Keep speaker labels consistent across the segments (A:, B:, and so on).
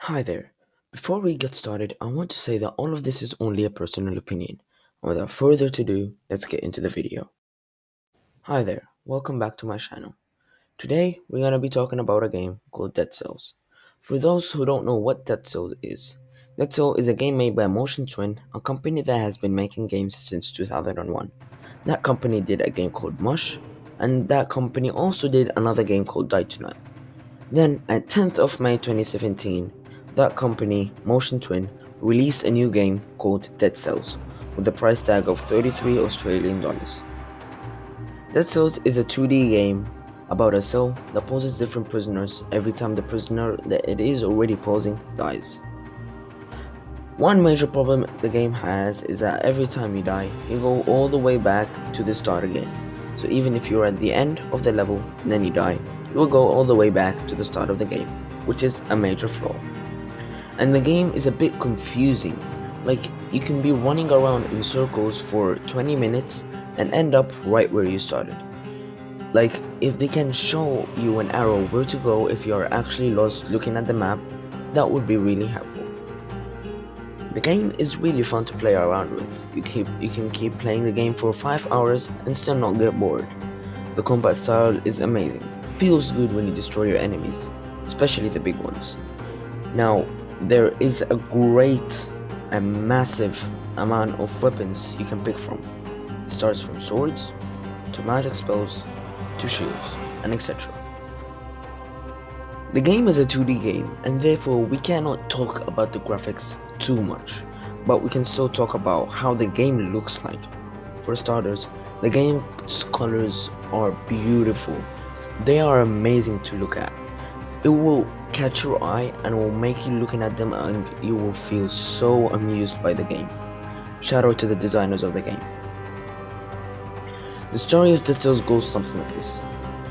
A: Hi there. Before we get started, I want to say that all of this is only a personal opinion. And without further ado, let's get into the video. Hi there, welcome back to my channel. Today, we're going to be talking about a game called Dead Cells. For those who don't know what Dead Cell is a game made by Motion Twin, a company that has been making games since 2001. That company did a game called Mush, and that company also did another game called Die Tonight. Then, at 10th of May 2017, that company, Motion Twin, released a new game called Dead Cells, with a price tag of 33 Australian dollars. Dead Cells is a 2D game about a cell that poses different prisoners every time the prisoner that it is already posing dies. One major problem the game has is that every time you die, you go all the way back to the start again. So even if you're at the end of the level and then you die, you will go all the way back to the start of the game, which is a major flaw. And the game is a bit confusing, like you can be running around in circles for 20 minutes and end up right where you started. Like if they can show you an arrow where to go if you are actually lost looking at the map, that would be really helpful. The game is really fun to play around with. You can keep playing the game for 5 hours and still not get bored. The combat style is amazing. Feels good when you destroy your enemies, especially the big ones. Now, there is a great and massive amount of weapons you can pick from. It starts from swords, to magic spells, to shields, and etc. The game is a 2D game, and therefore we cannot talk about the graphics too much, but we can still talk about how the game looks like. For starters, the game's colors are beautiful. They are amazing to look at. It will catch your eye and will make you looking at them and you will feel so amused by the game. Shout out to the designers of the game. The story of Dead Cells goes something like this.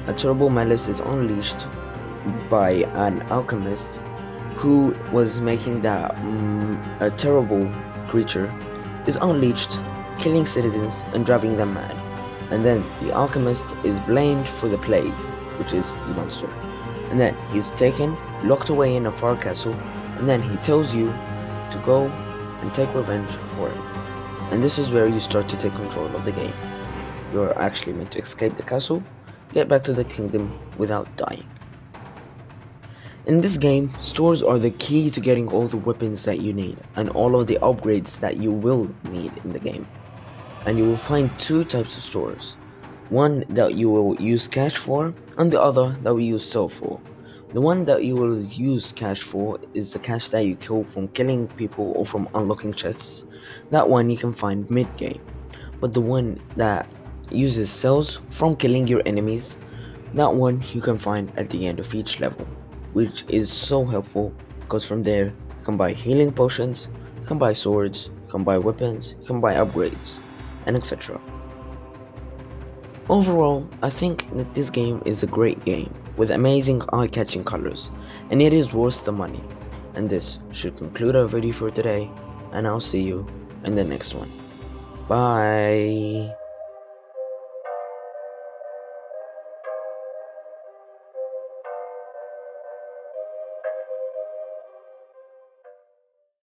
A: A terrible malice is unleashed by an alchemist who was making that a terrible creature is unleashed, killing citizens and driving them mad. And then the alchemist is blamed for the plague, which is the monster. And then he's taken, locked away in a far castle, and then he tells you to go and take revenge for him. And this is where you start to take control of the game. You're actually meant to escape the castle, get back to the kingdom without dying. In this game, stores are the key to getting all the weapons that you need and all of the upgrades that you will need in the game. And you will find two types of stores. One that you will use cash for and the other that we use sell for. The one that you will use cash for is the cash that you kill from killing people or from unlocking chests. That one you can find mid-game. But the one that uses cells from killing your enemies, that one you can find at the end of each level, which is so helpful because from there you can buy healing potions, you can buy swords, you can buy weapons, you can buy upgrades, and etc. Overall, I think that this game is a great game with amazing eye-catching colors, and it is worth the money. And this should conclude our video for today, and I'll see you in the next one. Bye!